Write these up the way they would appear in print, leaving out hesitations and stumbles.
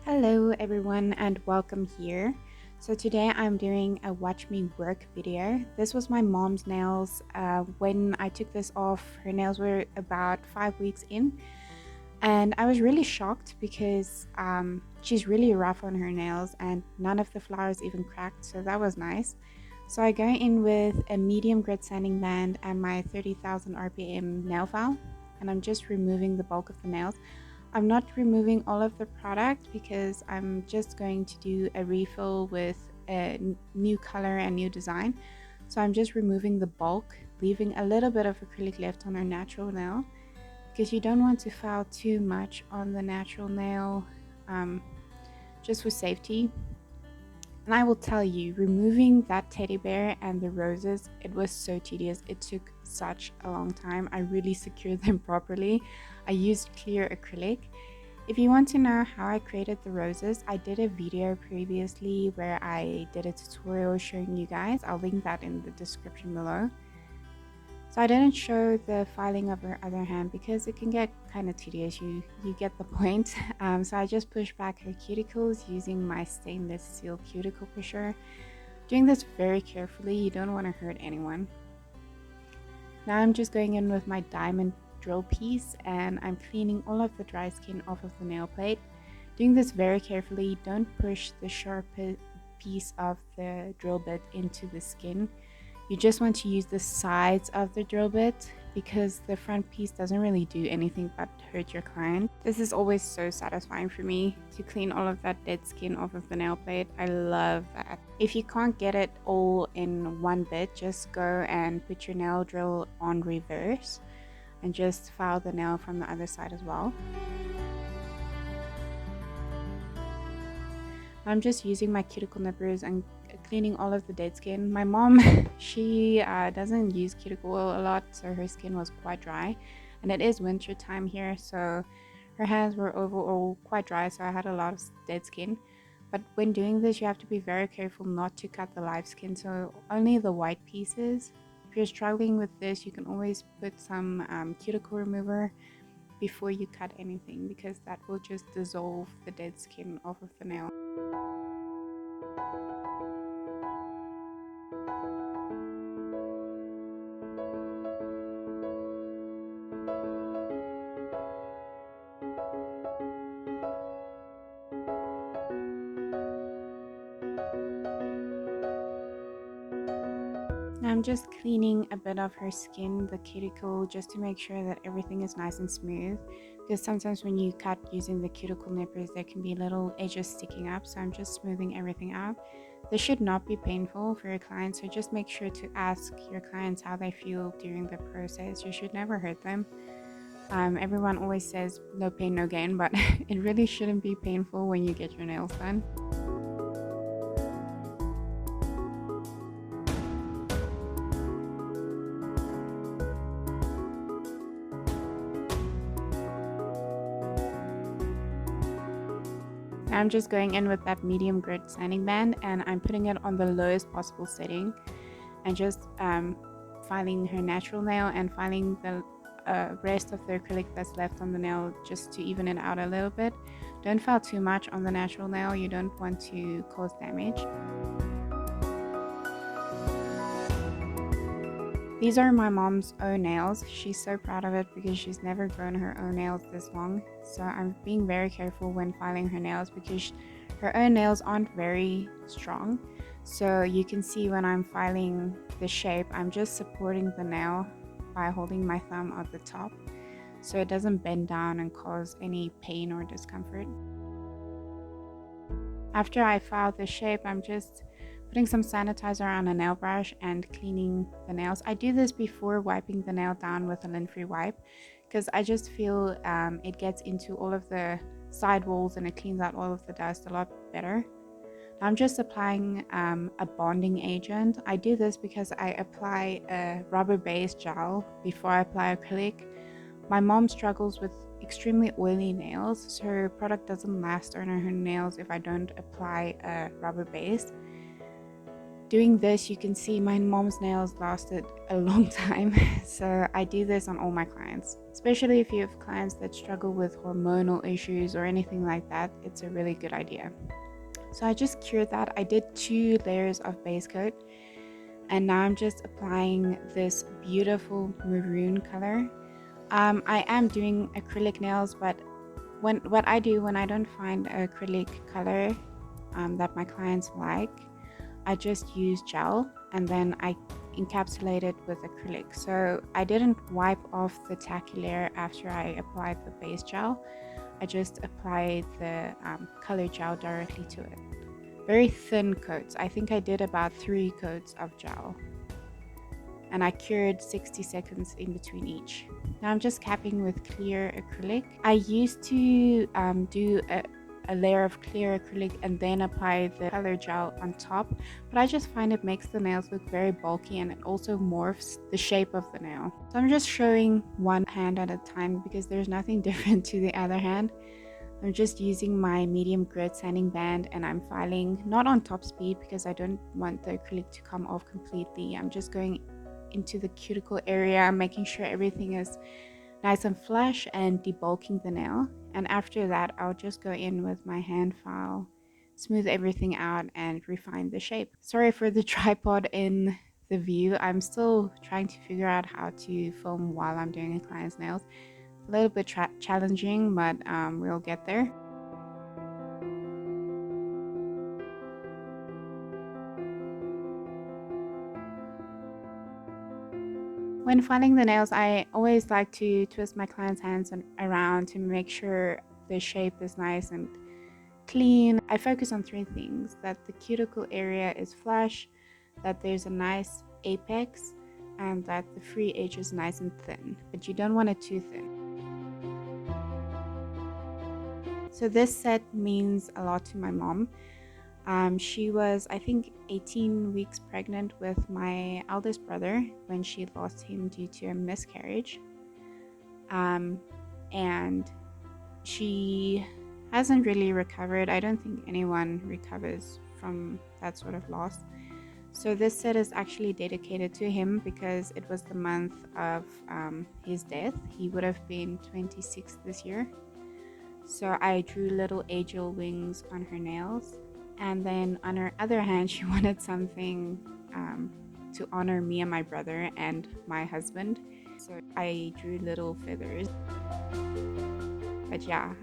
Hello everyone and welcome here. So today I'm doing a watch me work video. This was my mom's nails. When I took this off, her nails were about 5 weeks in, and I was really shocked because she's really rough on her nails and none of the flowers even cracked, so that was nice. So I go in with a medium grit sanding band and my 30,000 RPM nail file, and I'm just removing the bulk of the nails. I'm not removing all of the product because I'm just going to do a refill with a new color and new design. So I'm just removing the bulk, leaving a little bit of acrylic left on our natural nail because you don't want to file too much on the natural nail, um, just for safety. And I will tell you, removing that teddy bear and the roses, it was so tedious. It took such a long time. I really secured them properly. I used clear acrylic. If you want to know how I created the roses, I did a video previously where I did a tutorial showing you guys. I'll link that in the description below. So I didn't show the filing of her other hand because it can get kind of tedious. You get the point. So I just pushed back her cuticles using my stainless steel cuticle pusher. Doing this very carefully, you don't want to hurt anyone. Now I'm just going in with my diamond drill piece and I'm cleaning all of the dry skin off of the nail plate. Doing this very carefully, don't push the sharp piece of the drill bit into the skin. You just want to use the sides of the drill bit because the front piece doesn't really do anything but hurt your client. This is always so satisfying for me to clean all of that dead skin off of the nail plate. I love that. If you can't get it all in one bit, just go and put your nail drill on reverse and just file the nail from the other side as well. I'm just using my cuticle nippers and cleaning all of the dead skin. My mom, she doesn't use cuticle oil a lot, so her skin was quite dry. And it is winter time here, so her hands were overall quite dry, so I had a lot of dead skin. But when doing this, you have to be very careful not to cut the live skin, so only the white pieces. If you're struggling with this, you can always put some cuticle remover before you cut anything because that will just dissolve the dead skin off of the nail. I'm just cleaning a bit of her skin, the cuticle, just to make sure that everything is nice and smooth, because sometimes when you cut using the cuticle nippers there can be little edges sticking up, so I'm just smoothing everything out. This should not be painful for your clients, so just make sure to ask your clients how they feel during the process. You should never hurt them. Everyone always says no pain no gain, but it really shouldn't be painful when you get your nails done. I'm just going in with that medium grit sanding band and I'm putting it on the lowest possible setting and just filing her natural nail and filing the rest of the acrylic that's left on the nail just to even it out a little bit. Don't file too much on the natural nail, you don't want to cause damage. These are my mom's own nails. She's so proud of it because she's never grown her own nails this long. So I'm being very careful when filing her nails because her own nails aren't very strong. So you can see when I'm filing the shape, I'm just supporting the nail by holding my thumb at the top so it doesn't bend down and cause any pain or discomfort. After I file the shape, I'm just putting some sanitizer on a nail brush and cleaning the nails. I do this before wiping the nail down with a lint-free wipe because I just feel it gets into all of the side walls and it cleans out all of the dust a lot better. I'm just applying a bonding agent. I do this because I apply a rubber-based gel before I apply acrylic. My mom struggles with extremely oily nails, so her product doesn't last on her nails if I don't apply a rubber base. doing this, you can see my mom's nails lasted a long time. So I do this on all my clients, especially if you have clients that struggle with hormonal issues or anything like that. It's a really good idea. So I just cured that. I did 2 layers of base coat, and now I'm just applying this beautiful maroon color. I am doing acrylic nails, but what I do when I don't find an acrylic color that my clients like, I just use gel and then I encapsulate it with acrylic. So I didn't wipe off the tacky layer after I applied the base gel. I just applied the color gel directly to it. Very thin coats. I think I did about 3 coats of gel, and I cured 60 seconds in between each. Now I'm just capping with clear acrylic. I used to do a layer of clear acrylic and then apply the color gel on top, but I just find it makes the nails look very bulky, and it also morphs the shape of the nail. So I'm just showing one hand at a time because there's nothing different to the other hand. I'm just using my medium grit sanding band, and I'm filing not on top speed because I don't want the acrylic to come off completely. I'm just going into the cuticle area, making sure everything is nice and flush and debulking the nail. And after that, I'll just go in with my hand file, smooth everything out, and refine the shape. Sorry for the tripod in the view. I'm still trying to figure out how to film while I'm doing a client's nails. A little bit challenging, but we'll get there. When filing the nails, I always like to twist my client's hands around to make sure the shape is nice and clean. I focus on 3 things: that the cuticle area is flush, that there's a nice apex, and that the free edge is nice and thin, but you don't want it too thin. So this set means a lot to my mom. She was, I think, 18 weeks pregnant with my eldest brother when she lost him due to a miscarriage. And she hasn't really recovered. I don't think anyone recovers from that sort of loss. So this set is actually dedicated to him because it was the month of his death. He would have been 26 this year. So I drew little angel wings on her nails. And then on her other hand, she wanted something to honor me and my brother and my husband. So I drew little feathers. But yeah,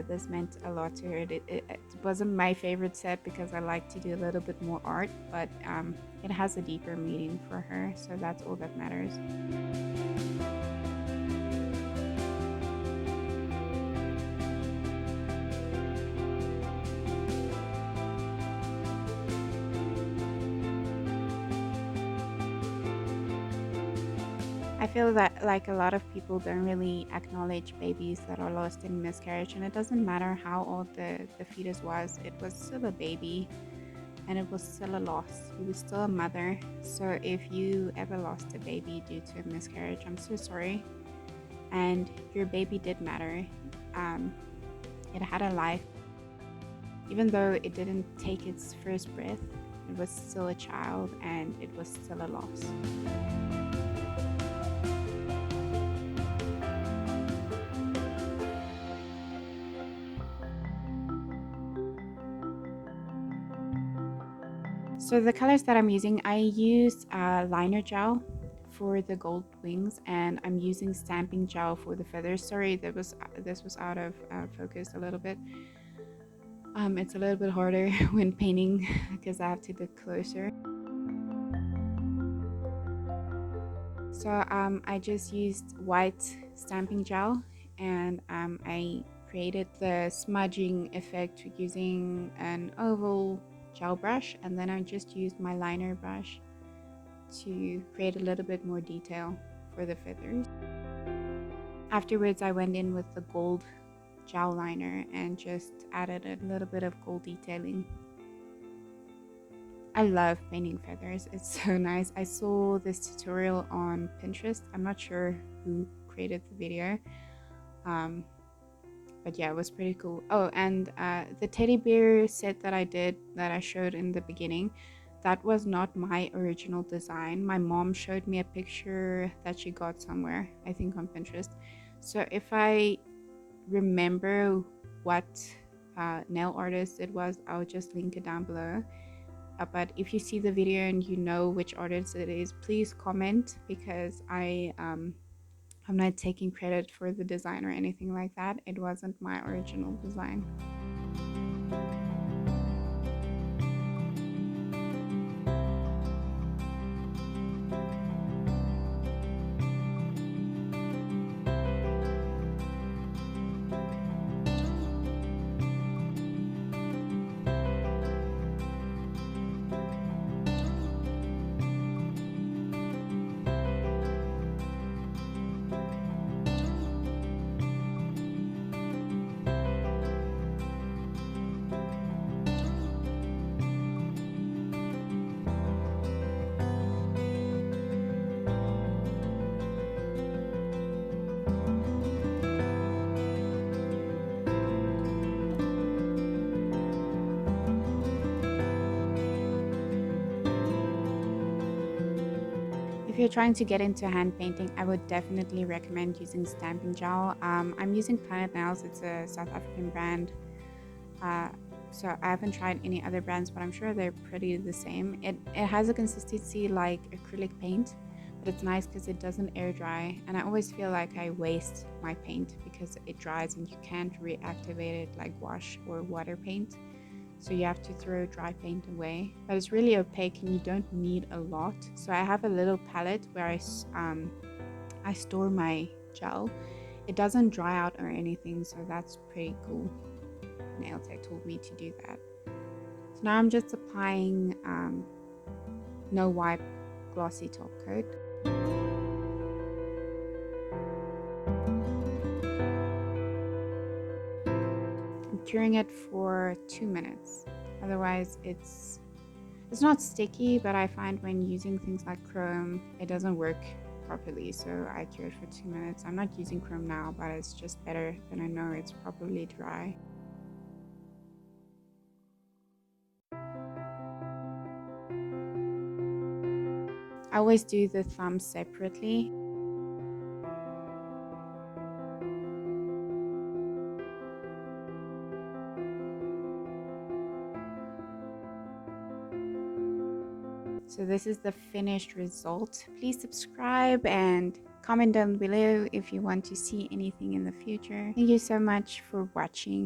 this meant a lot to her. It wasn't my favorite set because I like to do a little bit more art, but it has a deeper meaning for her, so that's all that matters. I feel that like a lot of people don't really acknowledge babies that are lost in miscarriage, and it doesn't matter how old the fetus was, it was still a baby and it was still a loss. He was still a mother. So if you ever lost a baby due to a miscarriage, I'm so sorry. And your baby did matter. It had a life. Even though it didn't take its first breath, it was still a child and it was still a loss. So the colors that I'm using, I used liner gel for the gold wings, and I'm using stamping gel for the feathers. Sorry, this was out of focus a little bit. It's a little bit harder when painting because I have to look closer. So I just used white stamping gel, and I created the smudging effect using an oval gel brush, and then I just used my liner brush to create a little bit more detail for the feathers. Afterwards, I went in with the gold gel liner and just added a little bit of gold detailing. I love painting feathers. It's so nice. I saw this tutorial on Pinterest. I'm not sure who created the video. But yeah, it was pretty cool. Oh, and the teddy bear set that I showed in the beginning, that was not my original design. My mom showed me a picture that she got somewhere, I think on Pinterest. So if I remember what nail artist it was, I'll just link it down below. But if you see the video and you know which artist it is, please comment, because I'm not taking credit for the design or anything like that. It wasn't my original design. If you're trying to get into hand painting, I would definitely recommend using stamping gel. I'm using Planet Nails. It's a South African brand. Uh, so I haven't tried any other brands, but I'm sure they're pretty the same. It has a consistency like acrylic paint, but it's nice because it doesn't air dry. And I always feel like I waste my paint because it dries and you can't reactivate it like wash or water paint. So you have to throw dry paint away, but it's really opaque and you don't need a lot. So I have a little palette where I store my gel. It doesn't dry out or anything, so that's pretty cool. Nail tech told me to do that. So now I'm just applying no wipe glossy top coat. I'm curing it for 2 minutes. Otherwise it's not sticky, but I find when using things like chrome, it doesn't work properly, so I cure it for 2 minutes. I'm not using chrome now, but it's just better than I know it's properly dry. I always do the thumb separately. So this is the finished result. Please subscribe and comment down below if you want to see anything in the future. Thank you so much for watching.